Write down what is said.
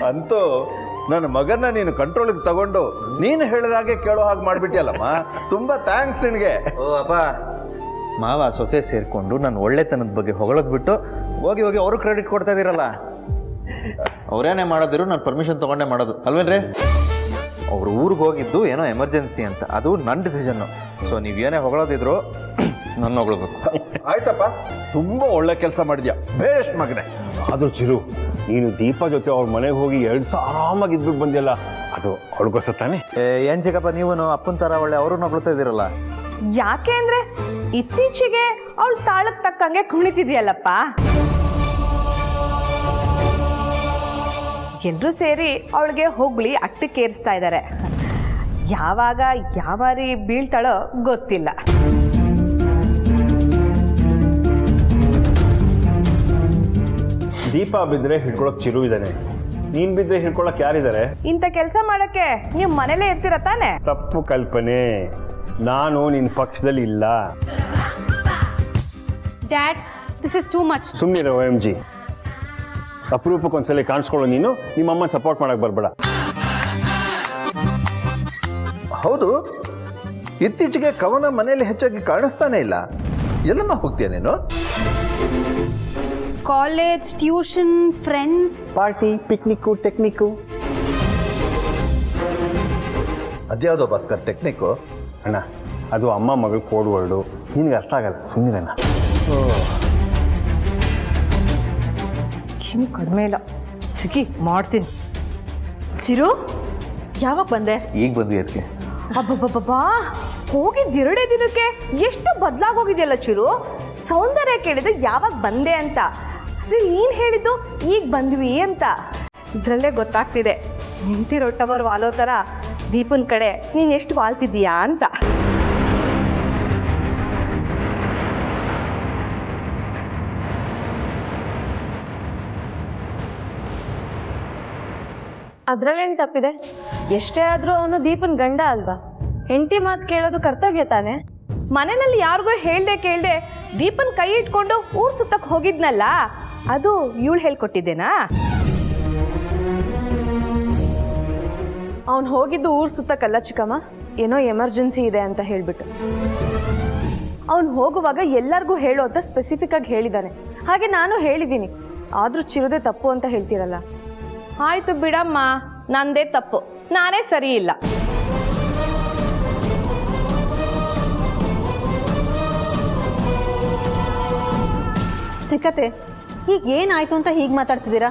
ಅಂತೂ ನನ್ನ ಮಗನ್ನ ನೀನು ಕಂಟ್ರೋಲಿಗೆ ತಗೊಂಡು ನೀನು ಹೇಳಿದಾಗೆ ಕೇಳೋ ಹಾಗೆ ಮಾಡಿಬಿಟ್ಟಿಯಲ್ಲಮ್ಮ. ತುಂಬಾ ಥ್ಯಾಂಕ್ಸ್ ನಿನಗೆ. ಓ ಅಪ್ಪ, ಮಾವ ಸೊಸೆ ಸೇರಿಕೊಂಡು ನನ್ನ ಒಳ್ಳೆತನದ ಬಗ್ಗೆ ಹೊಗಳೋದು ಬಿಟ್ಟು ಹೋಗಿ ಹೋಗಿ ಅವರು ಕ್ರೆಡಿಟ್ ಕೊಡ್ತಾ ಇದ್ದೀರಲ್ಲ. ಅವರೇನೇ ಮಾಡೋದಿರು, ನಾನು ಪರ್ಮಿಷನ್ ತೊಗೊಂಡೇ ಮಾಡೋದು ಅಲ್ವೇನ್ರಿ? ಅವ್ರು ಊರಿಗೆ ಹೋಗಿದ್ದು ಏನೋ ಎಮರ್ಜೆನ್ಸಿ ಅಂತ, ಅದು ನನ್ನ ಡಿಸಿಷನ್ನು. ಸೊ ನೀವೇನೇ ಹೊಗಳೋದಿದ್ರು ನನ್ನ ಹೊಗಳಬೇಕು. ಆಯ್ತಪ್ಪ, ತುಂಬಾ ಒಳ್ಳೆ ಕೆಲಸ ಮಾಡಿದ್ಯಾ, ಬೇಸ್ಟ್ ಮಗನೇ. ಆದ್ರೂ ಚಿರು, ನೀನು ದೀಪ ಜೊತೆ ಅವ್ರ ಮನೆಗೆ ಹೋಗಿ 2 ದಿವಸ ಆರಾಮಾಗಿ ಇದ್ಬಿಟ್ಟು ಬಂದಿಲ್ಲ, ಅದು ಅವ್ಳಿಗೋಸ್ಕರ ತಾನೆ? ಏನ್ ಚಿಕ್ಕಪ್ಪ, ನೀವು ಅಪ್ಪನ ಥರ ಒಳ್ಳೆ ಅವ್ರನ್ನ ಹೊಗಳ್ತಾ ಇದ್ದೀರಲ್ಲ. ಯಾಕೆ ಅಂದ್ರೆ ಇತ್ತೀಚೆಗೆ ಅವಳು ತಾಳಕ್ ತಕ್ಕಂಗೆ ಕುಣಿತಿದ್ಯಲ್ಲಪ್ಪ. ಎಲ್ರೂ ಸೇರಿ ಅವಳಿಗೆ ಹೊಗಳಿ ಅಟ್ಟಕ್ಕೇರಿಸ್ತಾ ಇದ್ದಾರೆ. ಯಾವಾಗ ಯಾವಾರಿ ಬೀಳ್ತಾಳೋ ಗೊತ್ತಿಲ್ಲ. ದೀಪ ಬಿದ್ರೆ ಹಿಡ್ಕೊಳಕ್ ಚಿರು ಇದ್ದಾನೆ, ನೀನ್ ಬಿದ್ರೆ ಹಿಡ್ಕೊಳಕ್ ಯಾರಿದ್ದಾರೆ? ಇಂಥ ಕೆಲಸ ಮಾಡಕ್ಕೆ ನೀವು ಮನೇಲೇ ಇರ್ತೀರ ತಾನೆ? ತಪ್ಪು ಕಲ್ಪನೆ, ನಾನು ನಿನ್ ಪಕ್ಷದಲ್ಲಿ ಇಲ್ಲ. Dad, this is too much. ಸುಮ್ಮನಿರೋ OMG. ಅಪರೂಪಕ್ಕೊಂದ್ಸಲಿ ಕಾಣಿಸ್ಕೊಳ್ಳೋ ನೀನು, ನಿಮ್ಮಮ್ಮ ಸಪೋರ್ಟ್ ಮಾಡಕ್ ಬರ್ಬೇಡ. ಹೌದು, ಇತ್ತೀಚೆಗೆ ಕವನ ಮನೆಯಲ್ಲಿ ಹೆಚ್ಚಾಗಿ ಕಾಣಿಸ್ತಾನೆ ಇಲ್ಲ. ಎಲ್ಲಮ್ಮ ಹೋಗ್ತೀಯ ನೀನು? College, tuition, friends, party, picnic, technique. ಅದ್ಯಾವುದೋ ಭಾಸ್ಕರ್ ಟೆಕ್ನಿಕ್ಕು? ಅಣ್ಣ, ಅದು ಅಮ್ಮ ಮಗಳು ಕೋಡ್ ವರ್ಡು, ನಿನಗೆ ಅರ್ಥ ಆಗಲ್ಲ, ಸುಮ್ಮನಿರಣ್ಣ. ಏನು ಕಡಿಮೆ ಇಲ್ಲ, ಸಿಕ್ಕಿ ಮಾಡ್ತೀನಿ. ಚಿರು, ಯಾವಾಗ ಬಂದೆ? ಈಗ ಬಂದ್ವಿ ಅದಕ್ಕೆ. ಅಬ್ಬಬ್ಬಬ್ಬಾ, ಹೋಗಿದ್ದು 2 ದಿನಕ್ಕೆ ಎಷ್ಟು ಬದಲಾಗೋಗಿದೆಯಲ್ಲ ಚಿರು. ಸೌಂದರ್ಯ ಕೇಳಿದ್ದು ಯಾವಾಗ ಬಂದೆ ಅಂತ, ಅದೇ ನೀನು ಹೇಳಿದ್ದು ಈಗ ಬಂದ್ವಿ ಅಂತ. ಇದರಲ್ಲೇ ಗೊತ್ತಾಗ್ತಿದೆ ನಿಂತಿರೋ ಟವರ್ ವಾಲೋ ಥರ ದೀಪನ್ ಕಡೆ ನೀನು ಎಷ್ಟು ವಾಲ್ತಿದ್ದೀಯಾ ಅಂತ. ಅದ್ರಲ್ಲೇನು ತಪ್ಪಿದೆ? ಎಷ್ಟೇ ಆದ್ರೂ ಅವನು ದೀಪನ್ ಗಂಡ ಅಲ್ವಾ? ಹೆಂಡತಿ ಮಾತು ಕೇಳೋದು ಕರ್ತವ್ಯ ತಾನೆ. ಮನೆಯಲ್ಲಿ ಯಾರಿಗೋ ಹೇಳ್ದೆ ಕೇಳ್ದೆ ದೀಪನ್ ಕೈ ಇಟ್ಕೊಂಡು ಊರ್ ಸುತ್ತಕ್ಕೆ ಹೋಗಿದ್ನಲ್ಲ, ಅದು ಇವಳು ಹೇಳ್ಕೊಟ್ಟಿದ್ದೇನಾ? ಅವ್ನು ಹೋಗಿದ್ದು ಊರ್ ಸುತ್ತಕ್ಕಲ್ಲ ಚಿಕ್ಕಮ್ಮ, ಏನೋ ಎಮರ್ಜೆನ್ಸಿ ಇದೆ ಅಂತ ಹೇಳ್ಬಿಟ್ಟು. ಅವ್ನು ಹೋಗುವಾಗ ಎಲ್ಲರಿಗೂ ಹೇಳು ಅಂತ ಸ್ಪೆಸಿಫಿಕ್ ಆಗಿ ಹೇಳಿದ್ದಾನೆ. ಹಾಗೆ ನಾನು ಹೇಳಿದ್ದೀನಿ. ಆದ್ರೂ ಚಿರುದೆ ತಪ್ಪು ಅಂತ ಹೇಳ್ತೀರಲ್ಲ. ಆಯ್ತು ಬಿಡಮ್ಮ, ನಂದೇ ತಪ್ಪು, ನಾನೇ ಸರಿ ಇಲ್ಲ. ಚಿಕ್ಕತೆ, ಈಗ ಏನಾಯ್ತು ಅಂತ ಹೀಗೆ ಮಾತಾಡ್ತಿದ್ದೀರಾ?